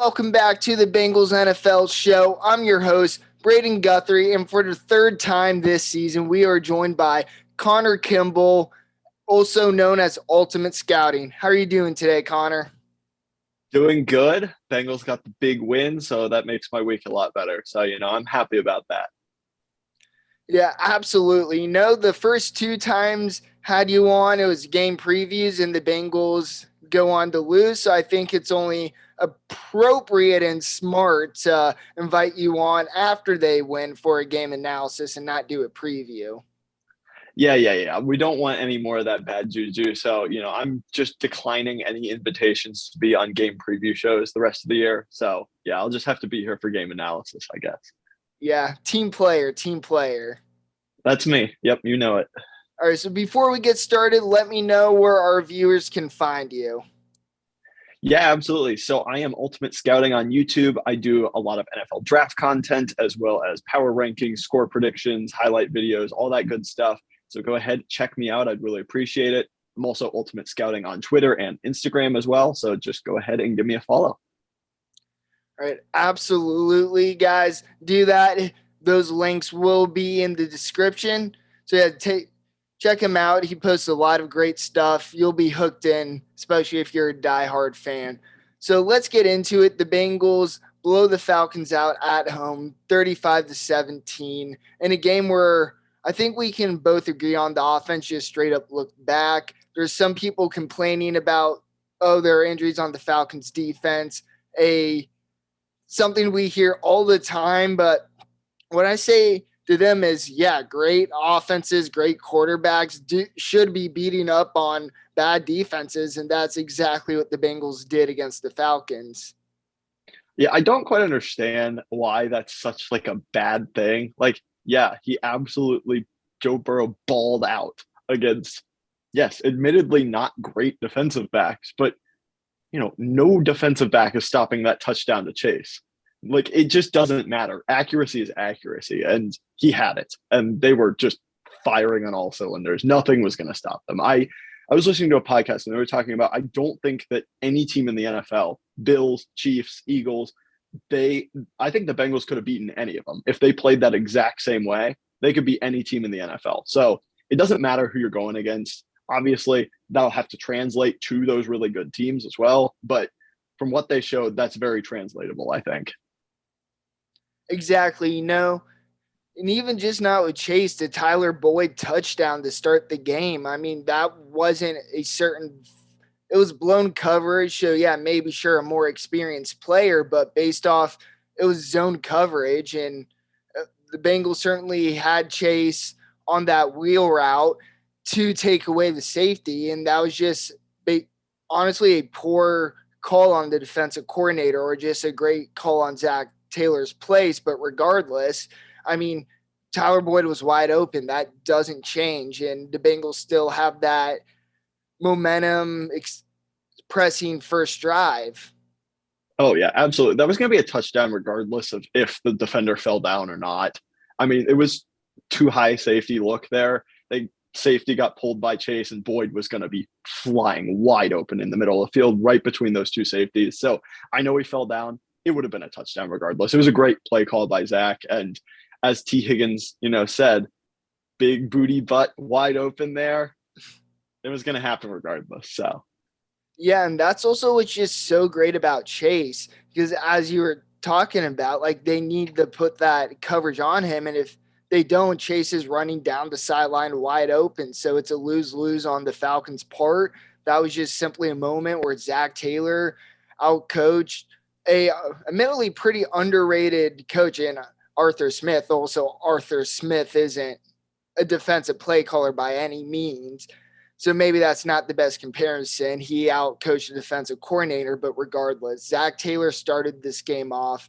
Welcome back to the Bengals NFL show. I'm your host, Braden Guthrie, and for the third time this season, we are joined by Connor Kimball, also known as Ultimate Scouting. How are you doing today, Connor? Doing good. Bengals got the big win, so that makes my week a lot better. So, I'm happy about that. Yeah, absolutely. The first two times had you on, it was game previews, and the Bengals go on to lose. So I think it's only appropriate and smart to invite you on after they win for a game analysis and not do a preview. Yeah. We don't want any more of that bad juju. So, I'm just declining any invitations to be on game preview shows the rest of the year. So, yeah, I'll just have to be here for game analysis, I guess. Yeah, team player, team player. That's me. Yep, you know it. All right, so before we get started, let me know where our viewers can find you. Yeah, absolutely. So I am Ultimate Scouting on YouTube. I do a lot of NFL draft content as well as power rankings, score predictions, highlight videos, all that good stuff. So go ahead, check me out. I'd really appreciate it. I'm also Ultimate Scouting on Twitter and Instagram as well. So just go ahead and give me a follow. All right, absolutely, guys. Do that. Those links will be in the description. So yeah, check him out. He posts a lot of great stuff. You'll be hooked in, especially if you're a diehard fan. So let's get into it. The Bengals blow the Falcons out at home, 35-17, in a game where I think we can both agree on the offense just straight up looked back. There's some people complaining about, there are injuries on the Falcons defense. Something we hear all the time, but what I say to them is, yeah, great offenses, great quarterbacks should be beating up on bad defenses, and that's exactly what the Bengals did against the Falcons. Yeah, I don't quite understand why that's such like a bad thing. Like, yeah, he absolutely Joe Burrow balled out against, yes, admittedly not great defensive backs, but no defensive back is stopping that touchdown to Chase. Like, it just doesn't matter. Accuracy is accuracy, and he had it, and they were just firing on all cylinders. Nothing was going to stop them. I was listening to a podcast, and they were talking about, I don't think that any team in the NFL, Bills, Chiefs, Eagles, I think the Bengals could have beaten any of them. If they played that exact same way, they could beat any team in the NFL. So it doesn't matter who you're going against. Obviously, that'll have to translate to those really good teams as well. But from what they showed, that's very translatable, I think. Exactly. And even just not with Chase, the Tyler Boyd touchdown to start the game. I mean, that wasn't it was blown coverage. So, yeah, maybe sure a more experienced player, but based off, it was zone coverage. And the Bengals certainly had Chase on that wheel route to take away the safety. And that was just honestly a poor call on the defensive coordinator, or just a great call on Zach Taylor's place. But regardless, I mean, Tyler Boyd was wide open. That doesn't change. And the Bengals still have that momentum pressing first drive. Oh, yeah, absolutely. That was going to be a touchdown regardless of if the defender fell down or not. I mean, it was too high safety look there. Safety got pulled by Chase, and Boyd was going to be flying wide open in the middle of the field right between those two safeties. So I know he fell down. It would have been a touchdown regardless. It was a great play call by Zach. And as T. Higgins, said, big booty butt wide open there. It was going to happen regardless. So, yeah, and that's also what's just so great about Chase, because as you were talking about, like, they need to put that coverage on him, and if they don't, Chase is running down the sideline wide open. So it's a lose-lose on the Falcons' part. That was just simply a moment where Zach Taylor outcoached a admittedly pretty underrated coach in Arthur Smith. Also, Arthur Smith isn't a defensive play caller by any means. So maybe that's not the best comparison. He outcoached the defensive coordinator, but regardless, Zach Taylor started this game off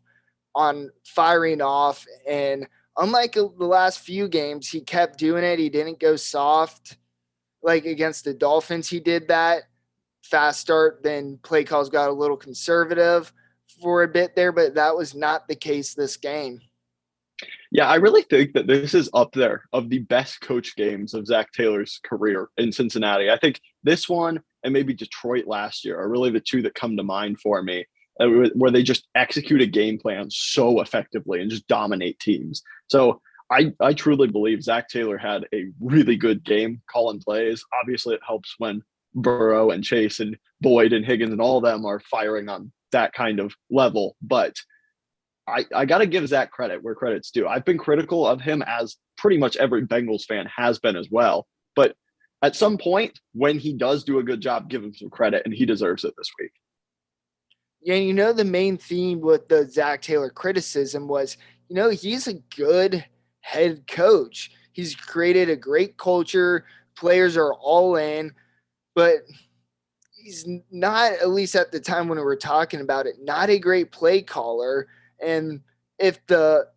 on firing off, and unlike the last few games, he kept doing it. He didn't go soft. Like against the Dolphins, he did that fast start. Then play calls got a little conservative for a bit there, but that was not the case this game. yeah, I really think that this is up there of the best coach games of Zach Taylor's career in Cincinnati. I think this one and maybe Detroit last year are really the two that come to mind for me. where they just execute a game plan so effectively and just dominate teams. So I truly believe Zach Taylor had a really good game calling plays. Obviously, it helps when Burrow and Chase and Boyd and Higgins and all of them are firing on that kind of level. But I got to give Zach credit where credit's due. I've been critical of him, as pretty much every Bengals fan has been as well. But at some point, when he does do a good job, give him some credit, and he deserves it this week. Yeah, you know, the main theme with the Zach Taylor criticism was, you know, he's a good head coach. He's created a great culture. Players are all in, but he's not, at least at the time when we were talking about it, not a great play caller. And if the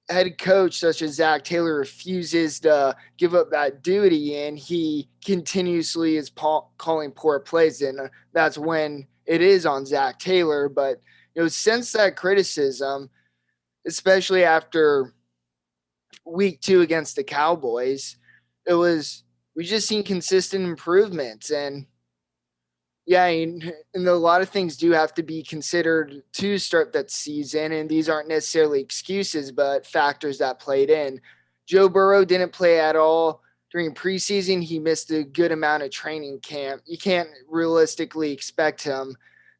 head coach, such as Zach Taylor, refuses to give up that duty and he continuously is calling poor plays, then that's when it is on Zach Taylor. But, you know, since that criticism, especially after week 2 against the Cowboys, we just seen consistent improvements. And yeah, and a lot of things do have to be considered to start that season, and these aren't necessarily excuses, but factors that played in. Joe Burrow didn't play at all during preseason. He missed a good amount of training camp. You can't realistically expect him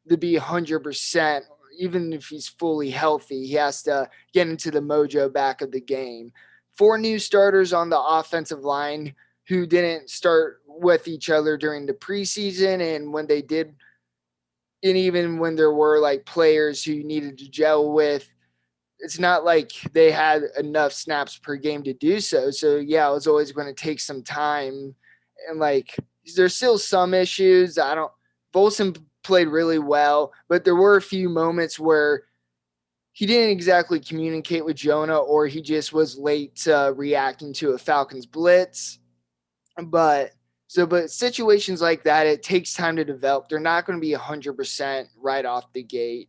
to be 100%, even if he's fully healthy. He has to get into the mojo back of the game. 4 new starters on the offensive line who didn't start with each other during the preseason, and when they did, and even when there were like players who needed to gel with, it's not like they had enough snaps per game to do so. So yeah, it was always going to take some time, and like there's still some issues. Volson played really well, but there were a few moments where he didn't exactly communicate with Jonah, or he just was late reacting to a Falcons blitz. But situations like that, it takes time to develop. They're not going to be 100% right off the gate.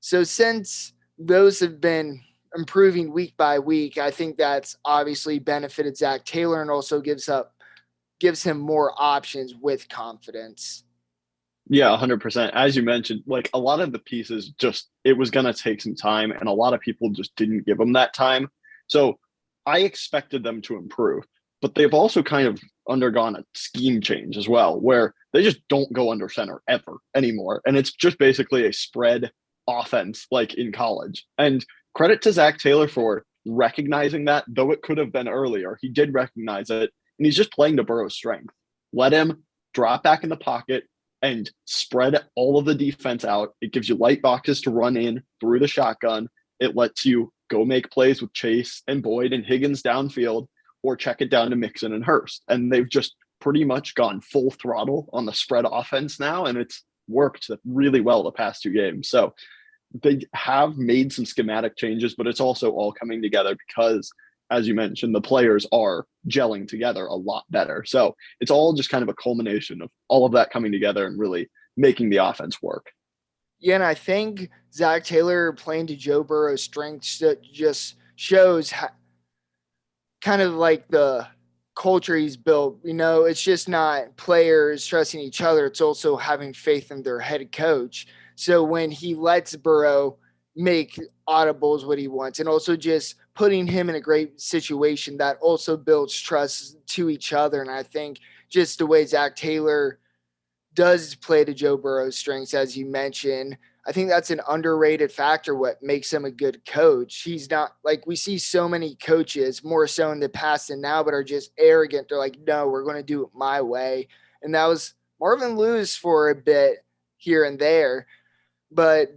So since those have been improving week by week, I think that's obviously benefited Zach Taylor and also gives him more options with confidence. Yeah, 100%. As you mentioned, like a lot of the pieces, just it was going to take some time, and a lot of people just didn't give them that time. So I expected them to improve, but they've also kind of undergone a scheme change as well, where they just don't go under center ever anymore. And it's just basically a spread offense like in college. And credit to Zach Taylor for recognizing that, though it could have been earlier. He did recognize it, and he's just playing to Burrow's strength. Let him drop back in the pocket and spread all of the defense out. It gives you light boxes to run in through the shotgun. It lets you go make plays with Chase and Boyd and Higgins downfield, or check it down to Mixon and Hurst. And they've just pretty much gone full throttle on the spread offense now, and it's worked really well the past 2 games. So they have made some schematic changes, but it's also all coming together because, as you mentioned, the players are gelling together a lot better. So it's all just kind of a culmination of all of that coming together and really making the offense work. Yeah, and I think Zach Taylor playing to Joe Burrow's strengths just shows kind of like the culture he's built. You know, it's just not players trusting each other, it's also having faith in their head coach. So when he lets Burrow make audibles what he wants, and also just putting him in a great situation, that also builds trust to each other. And I think just the way Zach Taylor does play to Joe Burrow's strengths, as you mentioned, I think that's an underrated factor, what makes him a good coach. He's not like, we see so many coaches more so in the past than now, but are just arrogant. They're like, no, we're going to do it my way. And that was Marvin Lewis for a bit here and there, but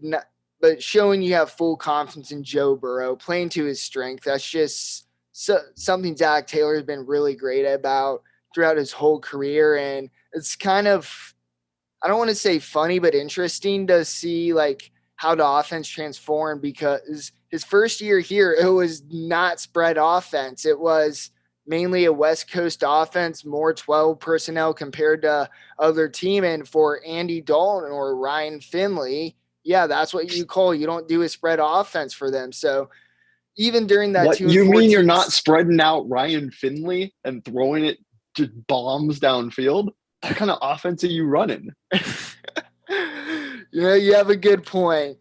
showing you have full confidence in Joe Burrow, playing to his strength. That's just something Zach Taylor has been really great about throughout his whole career. And it's kind of, I don't want to say funny, but interesting to see like how the offense transformed, because his first year here, it was not spread offense. It was mainly a West Coast offense, more 12 personnel compared to other team. And for Andy Dalton or Ryan Finley, yeah, that's what you call, you don't do a spread offense for them. So even during that What, 2 and you mean you're 14, not spreading out Ryan Finley and throwing it to bombs downfield? What kind of offense are you running? you know, you have a good point.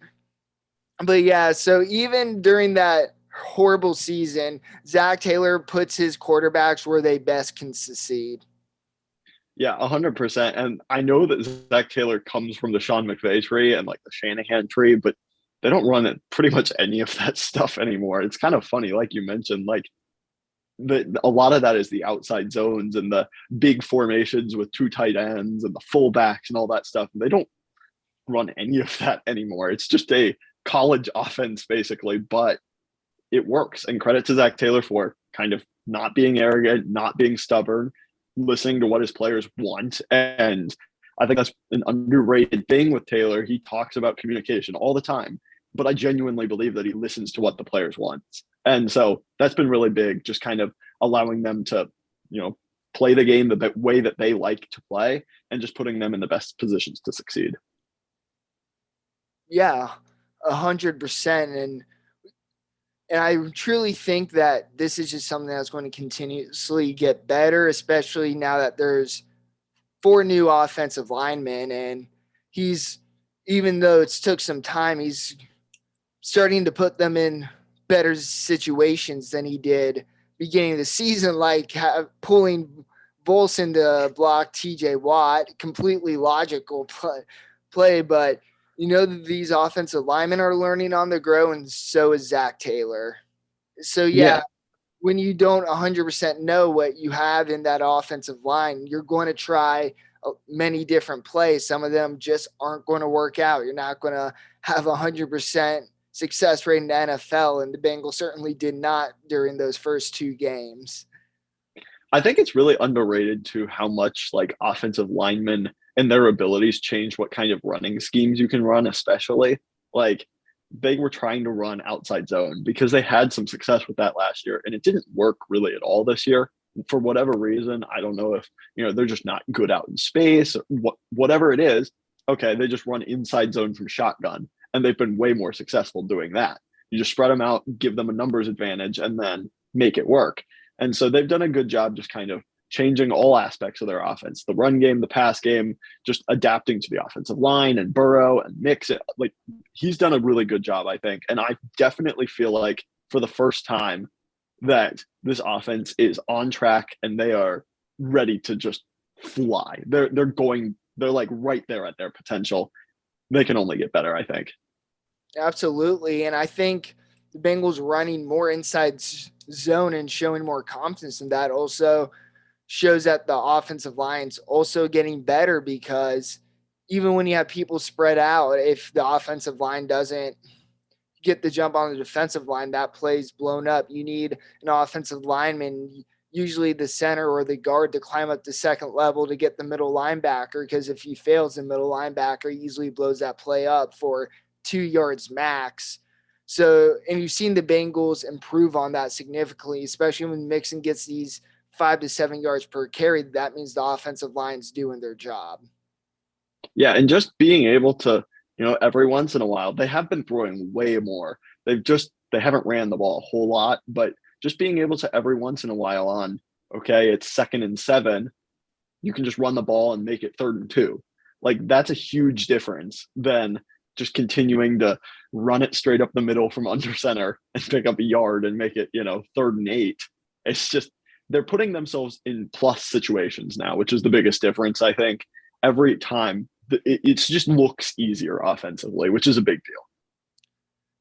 But yeah, so even during that horrible season, Zach Taylor puts his quarterbacks where they best can succeed. Yeah, 100%. And I know that Zach Taylor comes from the Sean McVay tree and like the Shanahan tree, but they don't run it pretty much any of that stuff anymore. It's kind of funny, like you mentioned, like a lot of that is the outside zones and the big formations with two tight ends and the fullbacks and all that stuff. They don't run any of that anymore. It's just a college offense basically, but it works. And credit to Zach Taylor for kind of not being arrogant, not being stubborn, listening to what his players want. And I think that's an underrated thing with Taylor. He talks about communication all the time, but I genuinely believe that he listens to what the players want. And so that's been really big, just kind of allowing them to, play the game the way that they like to play and just putting them in the best positions to succeed. Yeah, 100%. And I truly think that this is just something that's going to continuously get better, especially now that there's four new offensive linemen. And he's, even though it's took some time, he's starting to put them in better situations than he did beginning of the season, like pulling Volson to block TJ Watt, completely logical play. But you know that these offensive linemen are learning on the grow, and so is Zach Taylor. So yeah, Yeah. when you don't 100% know what you have in that offensive line, you're going to try many different plays. Some of them just aren't going to work out. You're not going to have 100% success rate in the NFL, and the Bengals certainly did not during those first two games. I think it's really underrated to how much like offensive linemen and their abilities change what kind of running schemes you can run, especially like they were trying to run outside zone because they had some success with that last year and it didn't work really at all this year for whatever reason. I don't know if, they're just not good out in space or whatever it is. Okay, they just run inside zone from shotgun and they've been way more successful doing that. You just spread them out, give them a numbers advantage and then make it work. And so they've done a good job just kind of changing all aspects of their offense, the run game, the pass game, just adapting to the offensive line and Burrow and mix it. Like he's done a really good job, I think. And I definitely feel like for the first time that this offense is on track and they are ready to just fly. They're like right there at their potential. They can only get better, I think. Absolutely. And I think the Bengals running more inside zone and showing more confidence in that also shows that the offensive line's also getting better, because even when you have people spread out, if the offensive line doesn't get the jump on the defensive line, that play's blown up. You need an offensive lineman, usually the center or the guard, to climb up the second level to get the middle linebacker, because if he fails, the middle linebacker easily blows that play up for 2 yards max. So, and you've seen the Bengals improve on that significantly, especially when Mixon gets these 5 to 7 yards per carry. That means the offensive line's doing their job. Yeah, and just being able to, every once in a while, they have been throwing way more. They haven't ran the ball a whole lot, but just being able to every once in a while on, okay, it's 2nd and 7, you can just run the ball and make it 3rd and 2. Like that's a huge difference than just continuing to run it straight up the middle from under center and pick up a yard and make it, 3rd and 8. It's just they're putting themselves in plus situations now, which is the biggest difference, I think. Every time it just looks easier offensively, which is a big deal.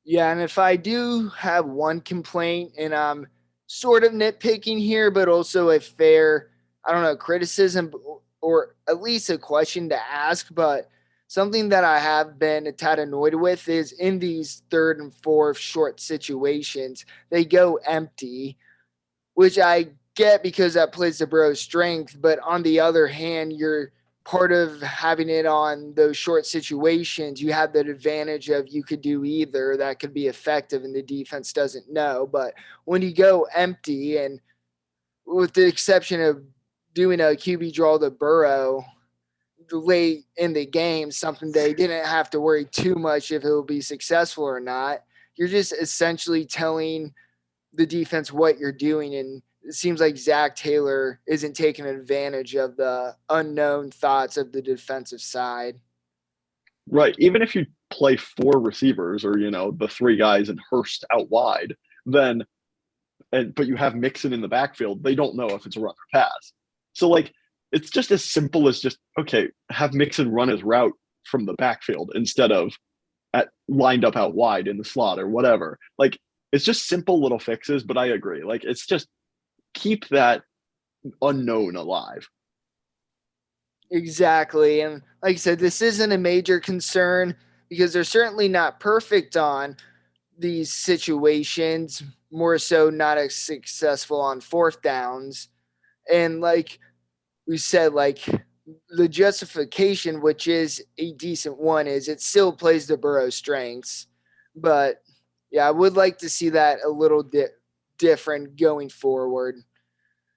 Yeah, and if I do have one complaint, and I'm sort of nitpicking here, but also a fair, I don't know, criticism or at least a question to ask, but something that I have been a tad annoyed with is in these third and fourth short situations, they go empty, which I get because that plays the Bros' strength. But on the other hand, you're part of having it on those short situations. You have that advantage of you could do either that could be effective and the defense doesn't know. But when you go empty, and with the exception of doing a QB draw to Burrow late in the game, something they didn't have to worry too much if it will be successful or not, you're just essentially telling the defense what you're doing. And it seems like Zach Taylor isn't taking advantage of the unknown thoughts of the defensive side. Right. Even if you play four receivers or, the three guys and Hurst out wide, then but you have Mixon in the backfield, they don't know if it's a run or pass. So like it's just as simple as just okay, have Mixon run his route from the backfield instead of lined up out wide in the slot or whatever. Like it's just simple little fixes, but I agree. Like it's just keep that unknown alive. Exactly. And like I said, this isn't a major concern because they're certainly not perfect on these situations, more so not as successful on fourth downs. And like we said, like the justification, which is a decent one, is it still plays the Burrow strengths. But yeah, I would like to see that a little different going forward.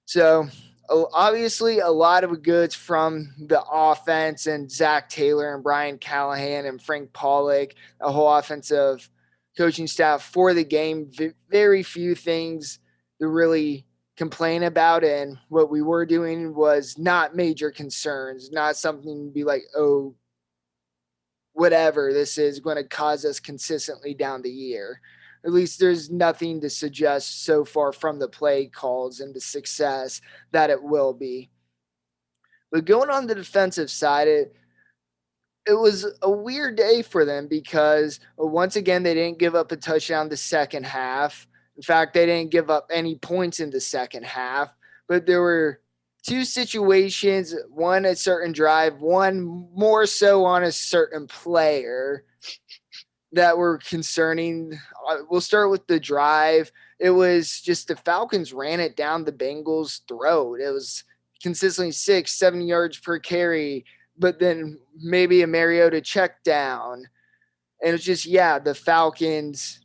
So obviously a lot of goods from the offense and Zach Taylor and Brian Callahan and Frank Pollock, a whole offensive coaching staff for the game. Very few things to really complain about. And what we were doing was not major concerns, not something to be like, oh, whatever, this is going to cause us consistently down the year. At least there's nothing to suggest so far from the play calls and the success that it will be. But going on the defensive side, it was a weird day for them because once again, they didn't give up a touchdown the second half. In fact, they didn't give up any points in the second half, but there were two situations, one a certain drive, one more so on a certain player that were concerning. We'll start with the drive. It was just the Falcons ran it down the Bengals' throat. It was consistently 6-7 yards per carry, but then maybe a Mariota check down. And it's just, the Falcons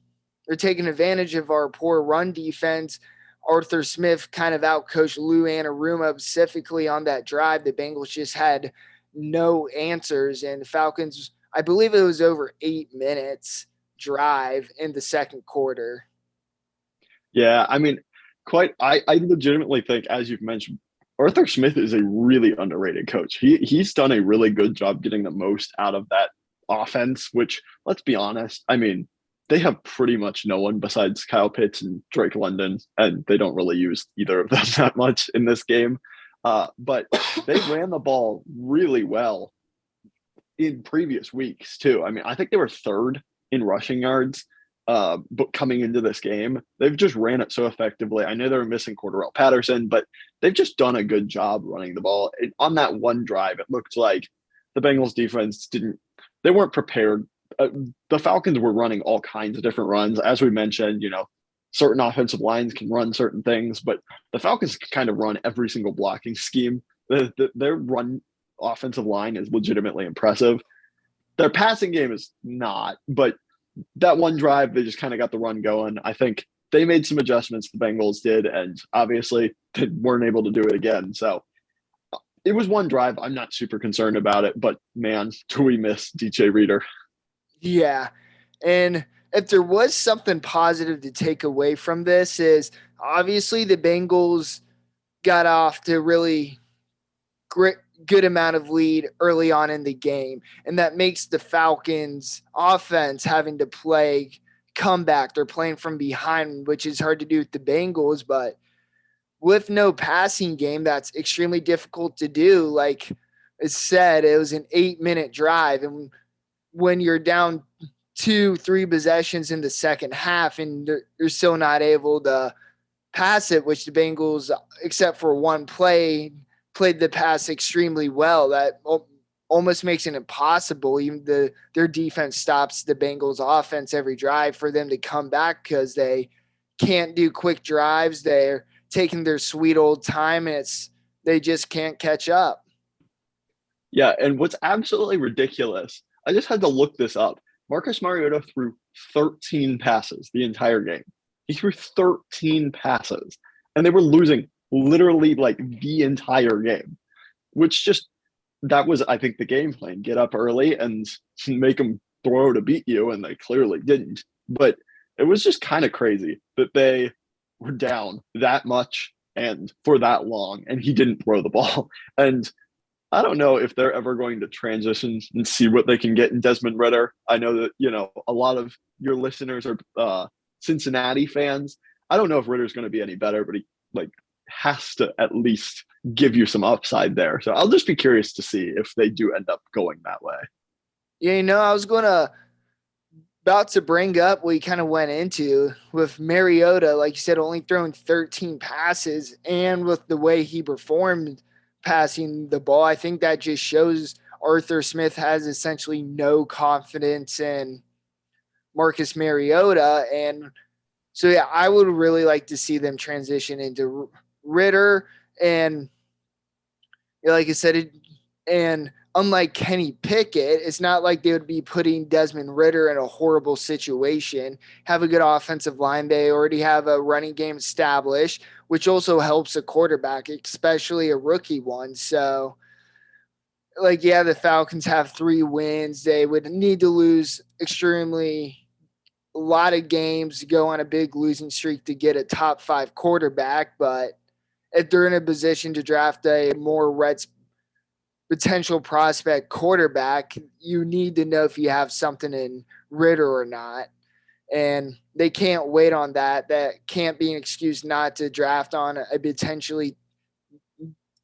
are taking advantage of our poor run defense. Arthur Smith kind of outcoached Lou Anarumo specifically on that drive. The Bengals just had no answers, and the Falcons, I believe it was over 8 minutes drive in the second quarter. Yeah, I mean, I legitimately think, as you've mentioned, Arthur Smith is a really underrated coach. He's done a really good job getting the most out of that offense, which, let's be honest, I mean, they have pretty much no one besides Kyle Pitts and Drake London, and they don't really use either of them that much in this game. But they ran the ball really well in previous weeks too. I mean, I think they were third in rushing yards, but coming into this game, they've just ran it so effectively. I know they were missing Cordarrelle Patterson, but they've just done a good job running the ball. On that one drive, it looked like the Bengals defense they weren't prepared. The Falcons were running all kinds of different runs. As we mentioned, certain offensive lines can run certain things, but the Falcons can kind of run every single blocking scheme. Their run offensive line is legitimately impressive. Their passing game is not, but that one drive, they just kind of got the run going. I think they made some adjustments, the Bengals did, and obviously they weren't able to do it again. So it was one drive. I'm not super concerned about it, but man, do we miss DJ Reader. Yeah. And if there was something positive to take away from this is obviously the Bengals got off to really good amount of lead early on in the game. And that makes the Falcons offense having to play comeback. They're playing from behind, which is hard to do with the Bengals, but with no passing game, that's extremely difficult to do. Like I said, it was an 8-minute drive. And when you're down 2-3 possessions in the second half and you're still not able to pass it, which the Bengals, except for one play, played the pass extremely well, that almost makes it impossible. Even their defense stops the Bengals offense every drive for them to come back because they can't do quick drives. They're taking their sweet old time and they just can't catch up. Yeah, and what's absolutely ridiculous, I just had to look this up. Marcus Mariota threw 13 passes the entire game. He threw 13 passes, and they were losing literally like the entire game, which that was, I think, the game plan. Get up early and make them throw to beat you, and they clearly didn't. But it was just kind of crazy that they were down that much and for that long, and he didn't throw the ball. And I don't know if they're ever going to transition and see what they can get in Desmond Ritter. I know that, a lot of your listeners are Cincinnati fans. I don't know if Ritter's going to be any better, but he like has to at least give you some upside there. So I'll just be curious to see if they do end up going that way. Yeah, I was about to bring up what you kind of went into with Mariota, like you said, only throwing 13 passes, and with the way he performed passing the ball, I think that just shows Arthur Smith has essentially no confidence in Marcus Mariota. And so, yeah, I would really like to see them transition into Ritter. And like I said, and unlike Kenny Pickett, it's not like they would be putting Desmond Ritter in a horrible situation. Have a good offensive line. They already have a running game established, which also helps a quarterback, especially a rookie one. So, like, yeah, the Falcons have 3 wins. They would need to lose extremely a lot of games to go on a big losing streak to get a top 5 quarterback. But if they're in a position to draft a more potential prospect quarterback, you need to know if you have something in Ritter or not. And they can't wait on that. That can't be an excuse not to draft on a potentially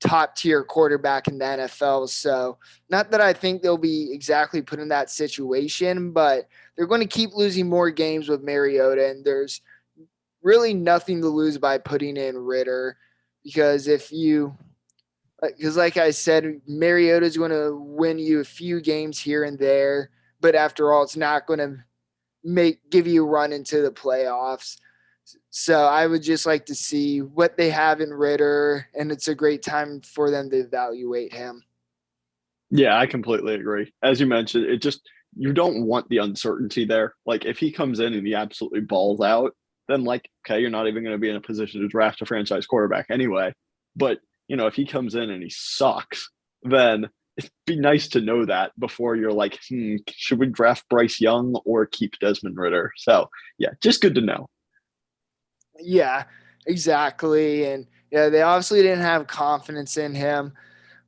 top tier quarterback in the NFL. So, not that I think they'll be exactly put in that situation, but they're going to keep losing more games with Mariota. And there's really nothing to lose by putting in Ritter because like I said, Mariota is going to win you a few games here and there, but after all, it's not going to give you a run into the playoffs. So I would just like to see what they have in Ritter, and it's a great time for them to evaluate him. Yeah, I completely agree. As you mentioned, you don't want the uncertainty there. Like if he comes in and he absolutely balls out, then like, okay, you're not even going to be in a position to draft a franchise quarterback anyway. But, if he comes in and he sucks, then it'd be nice to know that before you're like, should we draft Bryce Young or keep Desmond Ritter? So yeah, just good to know. Yeah, exactly. And yeah, they obviously didn't have confidence in him.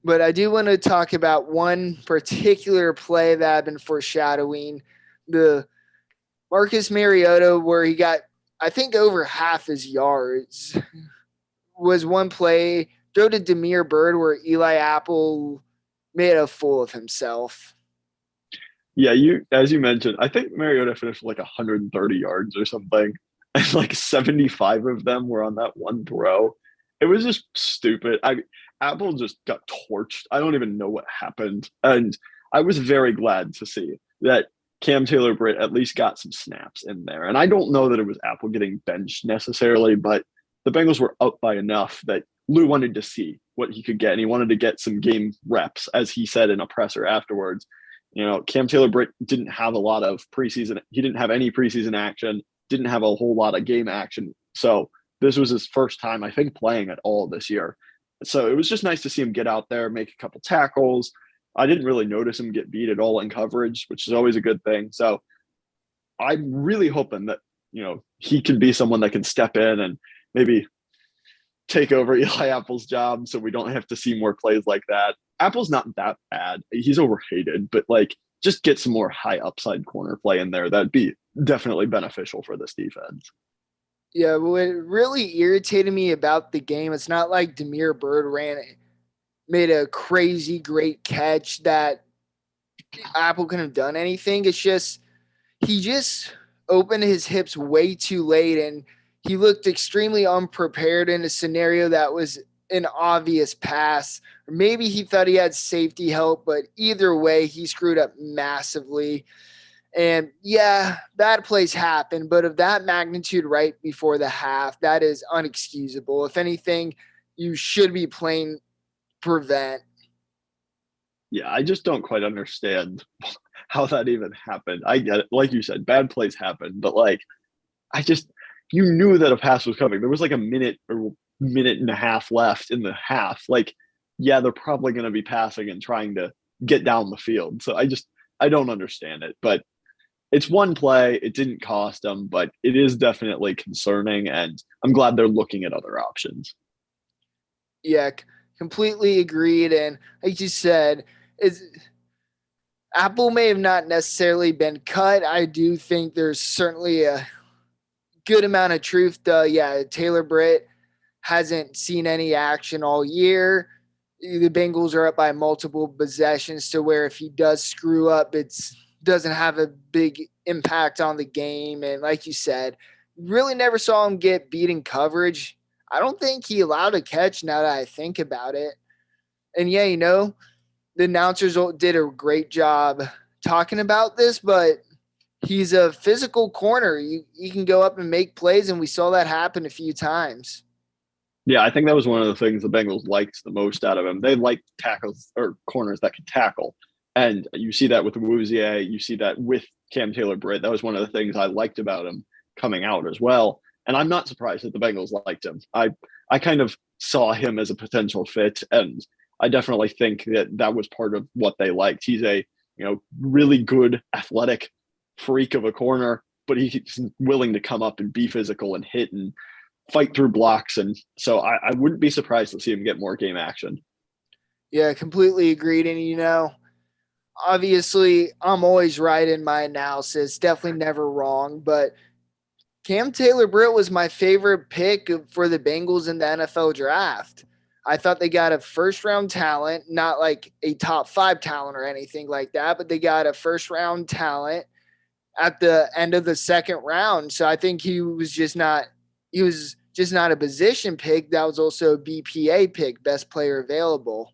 But I do want to talk about one particular play that I've been foreshadowing, the Marcus Mariota, where he got, I think, over half his yards. Was one play, throw to Demir Bird, where Eli Apple made a fool of himself. Yeah, as you mentioned, I think Mariota finished like 130 yards or something, and like 75 of them were on that one throw. It was just stupid. Apple just got torched. I don't even know what happened, and I was very glad to see that Cam Taylor Britt at least got some snaps in there. And I don't know that it was Apple getting benched necessarily, but the Bengals were up by enough that Lou wanted to see what he could get, and he wanted to get some game reps, as he said in a presser afterwards. Cam Taylor Britt didn't have a lot of preseason. He didn't have any preseason action, didn't have a whole lot of game action. So this was his first time, I think, playing at all this year. So it was just nice to see him get out there, make a couple tackles. I didn't really notice him get beat at all in coverage, which is always a good thing. So I'm really hoping that, he can be someone that can step in and maybe take over Eli Apple's job so we don't have to see more plays like that. Apple's not that bad. He's overhated, but like just get some more high upside corner play in there. That'd be definitely beneficial for this defense. Yeah, what really irritated me about the game, it's not like Demir Bird made a crazy great catch that Apple couldn't have done anything. It's just he just opened his hips way too late, and he looked extremely unprepared in a scenario that was an obvious pass. Or maybe he thought he had safety help, but either way, he screwed up massively. And yeah, bad plays happen, but of that magnitude right before the half, that is unexcusable. If anything, you should be playing prevent. Yeah, I just don't quite understand how that even happened. I get it. Like you said, bad plays happen, but like I just you knew that a pass was coming. There was like a minute or minute and a half left in the half. Like, yeah, they're probably going to be passing and trying to get down the field. So I don't understand it. But it's one play. It didn't cost them, but it is definitely concerning. And I'm glad they're looking at other options. Yeah, completely agreed. And like you said, is Apple may have not necessarily been cut. I do think there's certainly a good amount of truth. Yeah, Taylor Britt hasn't seen any action all year. The Bengals are up by multiple possessions to where if he does screw up, it's doesn't have a big impact on the game. And like you said, really never saw him get beat in coverage. I don't think he allowed a catch now that I think about it. And yeah, the announcers did a great job talking about this, but he's a physical corner. He can go up and make plays, and we saw that happen a few times. Yeah, I think that was one of the things the Bengals liked the most out of him. They like tackles or corners that can tackle. And you see that with Wouzier. You see that with Cam Taylor-Britt. That was one of the things I liked about him coming out as well. And I'm not surprised that the Bengals liked him. I kind of saw him as a potential fit, and I definitely think that that was part of what they liked. He's a really good athletic freak of a corner, but he's willing to come up and be physical and hit and fight through blocks. And so I wouldn't be surprised to see him get more game action. Yeah, completely agreed. And obviously, I'm always right in my analysis. Definitely never wrong. But Cam Taylor-Britt was my favorite pick for the Bengals in the NFL draft. I thought they got a first-round talent, not like a top 5 talent or anything like that, but they got a first-round talent at the end of the second round. So I think he was just not a position pick. That was also a BPA pick, best player available.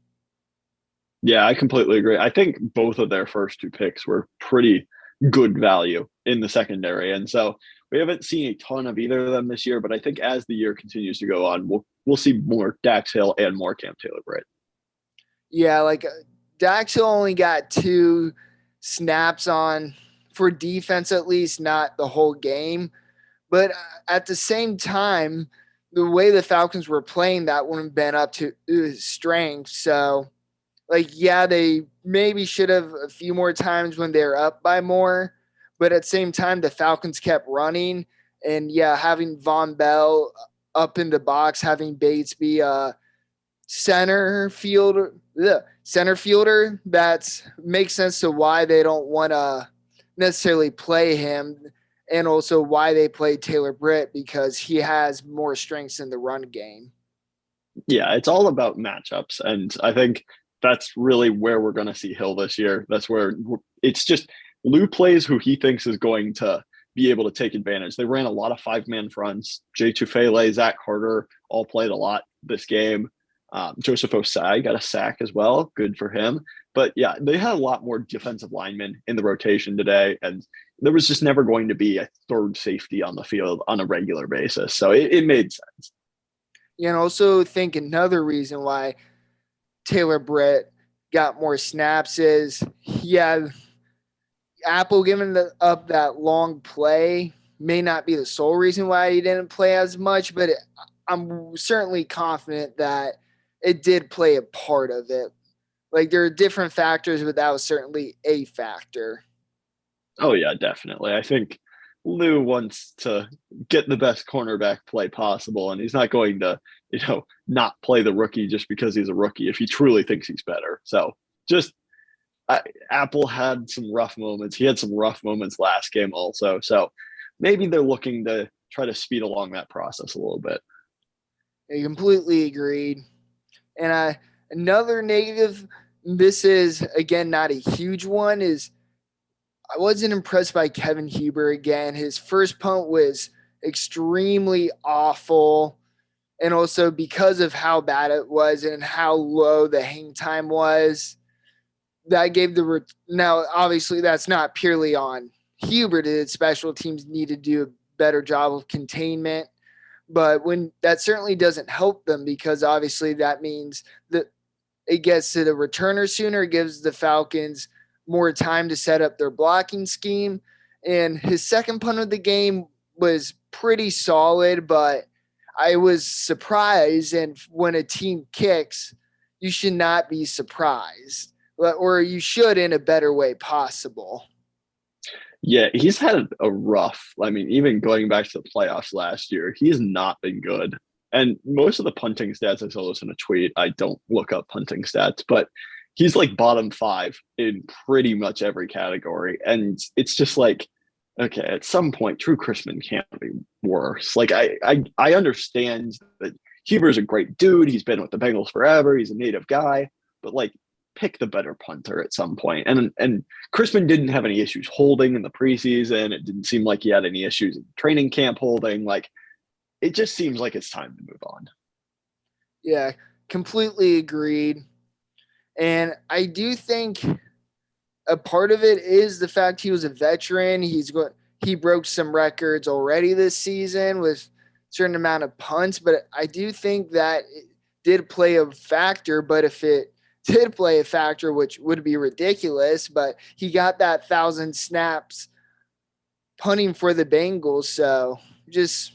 Yeah, I completely agree. I think both of their first 2 picks were pretty good value in the secondary. And so we haven't seen a ton of either of them this year, but I think as the year continues to go on, we'll see more Dax Hill and more Cam Taylor-Britt. Yeah, like Dax Hill only got 2 snaps on for defense, at least not the whole game. But at the same time, the way the Falcons were playing, that wouldn't have been up to his strength. So, they maybe should have a few more times when they're up by more. But at the same time, the Falcons kept running. And, having Von Bell up in the box, having Bates be a center fielder, that makes sense to why they don't want to necessarily play him, and also why they played Taylor-Britt, because he has more strengths in the run game. Yeah, it's all about matchups. And I think that's really where we're going to see Hill this year. That's where it's just Lou plays who he thinks is going to be able to take advantage. They ran a lot of 5-man fronts. Jay Tufele, Zach Carter all played a lot this game. Joseph Osai got a sack as well. Good for him. But yeah, they had a lot more defensive linemen in the rotation today. And there was just never going to be a third safety on the field on a regular basis. So it made sense. And also think another reason why Taylor-Britt got more snaps is, Apple giving up that long play may not be the sole reason why he didn't play as much, but I'm certainly confident that it did play a part of it. Like, there are different factors, but that was certainly a factor. Oh, yeah, definitely. I think Lou wants to get the best cornerback play possible, and he's not going to, not play the rookie just because he's a rookie if he truly thinks he's better. So just Apple had some rough moments. He had some rough moments last game also. So maybe they're looking to try to speed along that process a little bit. I completely agreed. And another negative, this is, again, not a huge one, is I wasn't impressed by Kevin Huber again. His first punt was extremely awful. And also because of how bad it was and how low the hang time was, that gave now, obviously, that's not purely on Huber. The special teams need to do a better job of containment. But when that certainly doesn't help them, because obviously that means that it gets to the returner sooner. It gives the Falcons more time to set up their blocking scheme. And his second punt of the game was pretty solid, but I was surprised. And when a team kicks, you should not be surprised, or you should in a better way possible. Yeah, he's had a rough, even going back to the playoffs last year, he's not been good. And most of the punting stats, I saw this in a tweet. I don't look up punting stats, but he's like bottom 5 in pretty much every category. And it's just like, okay, at some point, Drew Chrisman can't be worse. Like I understand that Huber's a great dude. He's been with the Bengals forever. He's a native guy, but like pick the better punter at some point. And Chrisman didn't have any issues holding in the preseason. It didn't seem like he had any issues in training camp holding. Like it just seems like it's time to move on. Yeah, completely agreed. And I do think a part of it is the fact he was a veteran. He broke some records already this season with a certain amount of punts, but I do think that it did play a factor. But if it did play a factor, which would be ridiculous, but he got that 1,000 snaps punting for the Bengals. So just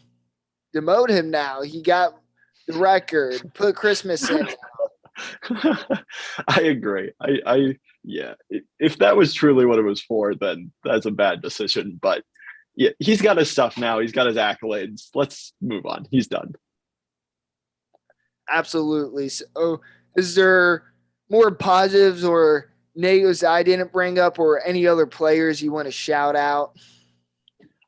demote him now. He got the record. Put Christmas in. I agree. Yeah. If that was truly what it was for, then that's a bad decision. But yeah, he's got his stuff now. He's got his accolades. Let's move on. He's done. Absolutely. So, is there more positives or negatives I didn't bring up, or any other players you want to shout out?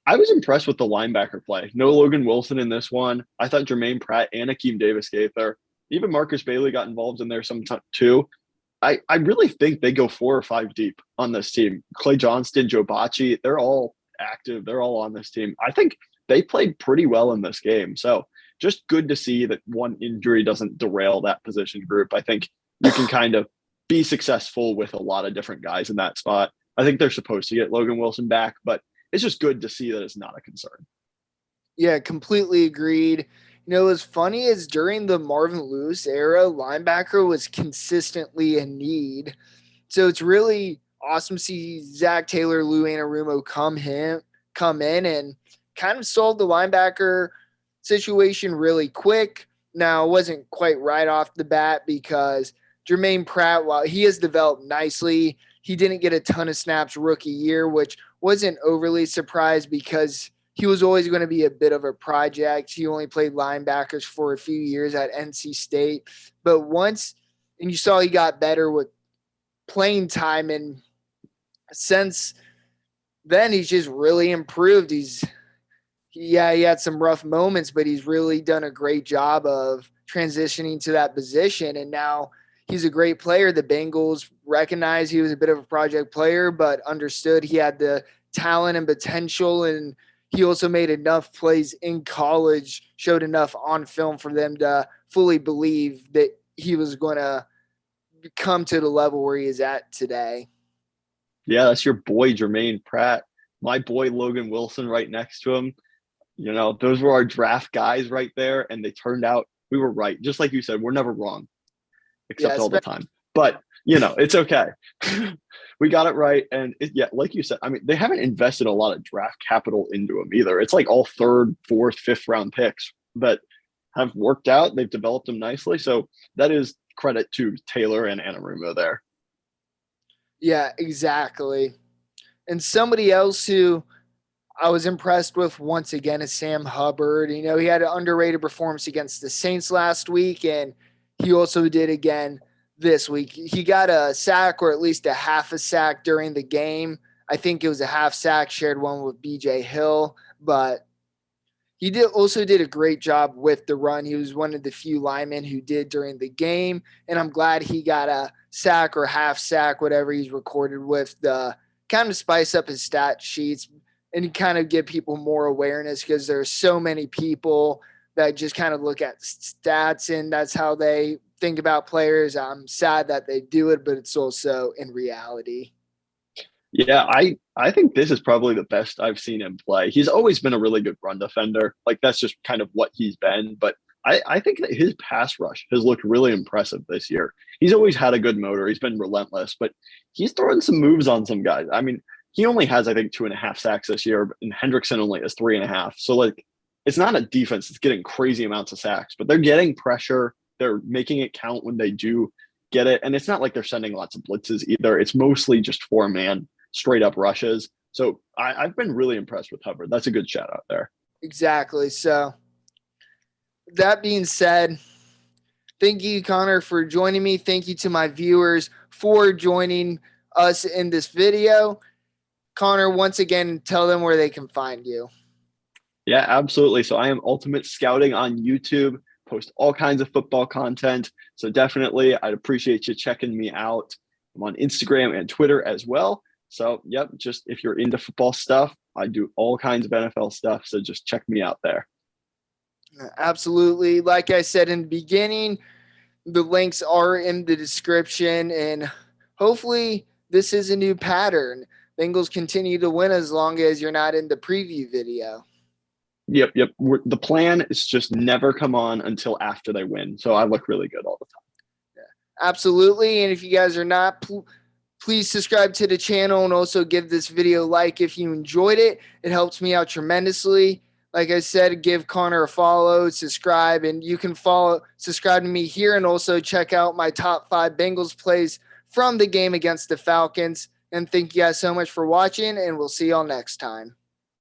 I was impressed with the linebacker play. No Logan Wilson in this one. I thought Jermaine Pratt and Akeem Davis gave there. Even Marcus Bailey got involved in there some too. I really think they go 4 or 5 deep on this team. Clay Johnston, Joe Bacci, they're all active. They're all on this team. I think they played pretty well in this game. So just good to see that one injury doesn't derail that position group. I think you can kind of be successful with a lot of different guys in that spot. I think they're supposed to get Logan Wilson back, but it's just good to see that it's not a concern. Yeah, completely agreed. What's funny is during the Marvin Lewis era, linebacker was consistently in need. So it's really awesome to see Zach Taylor, Lou Anarumo come in and kind of solve the linebacker situation really quick. Now, it wasn't quite right off the bat because Jermaine Pratt, while he has developed nicely, he didn't get a ton of snaps rookie year, which wasn't overly surprised because he was always going to be a bit of a project. He only played linebackers for a few years at NC State. But and you saw he got better with playing time. And since then, he's just really improved. He had some rough moments, but he's really done a great job of transitioning to that position. And now he's a great player. The Bengals recognized he was a bit of a project player, but understood he had the talent and potential, and he also made enough plays in college, showed enough on film for them to fully believe that he was going to come to the level where he is at today. Yeah, that's your boy, Jermaine Pratt. My boy, Logan Wilson, right next to him. Those were our draft guys right there, and they turned out we were right. Just like you said, we're never wrong, except all the time. But, it's okay. We got it right. And like you said, I mean, they haven't invested a lot of draft capital into them either. It's like all 3rd, 4th, 5th round picks that have worked out. They've developed them nicely. So that is credit to Taylor and Anarumo there. Yeah, exactly. And somebody else who I was impressed with once again is Sam Hubbard. He had an underrated performance against the Saints last week, and he also did again this week. He got a sack, or at least a half a sack during the game. I think it was a half sack, shared one with BJ Hill, but he also did a great job with the run. He was one of the few linemen who did during the game, and I'm glad he got a sack or half sack, whatever he's recorded with, the kind of spice up his stat sheets and kind of give people more awareness, because there's so many people that just kind of look at stats and that's how they think about players. I'm sad that they do it, but it's also in reality. Yeah, I think this is probably the best I've seen him play. He's always been a really good run defender. Like, that's just kind of what he's been. But I think that his pass rush has looked really impressive this year. He's always had a good motor. He's been relentless, but he's throwing some moves on some guys. I mean, he only has, I think, 2.5 sacks this year, and Hendrickson only has 3.5. So, like, it's not a defense that's getting crazy amounts of sacks, but they're getting pressure. They're making it count when they do get it. And it's not like they're sending lots of blitzes either. It's mostly just 4-man straight up rushes. So I've been really impressed with Hubbard. That's a good shout out there. Exactly. So that being said, thank you, Connor, for joining me. Thank you to my viewers for joining us in this video. Connor, once again, tell them where they can find you. Yeah, absolutely. So I am Ultimate Scouting on YouTube, post all kinds of football content. So definitely, I'd appreciate you checking me out. I'm on Instagram and Twitter as well. So, yep, just if you're into football stuff, I do all kinds of NFL stuff. So just check me out there. Absolutely. Like I said in the beginning, the links are in the description, and hopefully this is a new pattern. Bengals continue to win as long as you're not in the preview video. Yep. The plan is just never come on until after they win. So I look really good all the time. Absolutely. And if you guys are not, please subscribe to the channel and also give this video a like if you enjoyed it. It helps me out tremendously. Like I said, give Connor a follow, subscribe, and you can subscribe to me here and also check out my top 5 Bengals plays from the game against the Falcons. And thank you guys so much for watching, and we'll see y'all next time.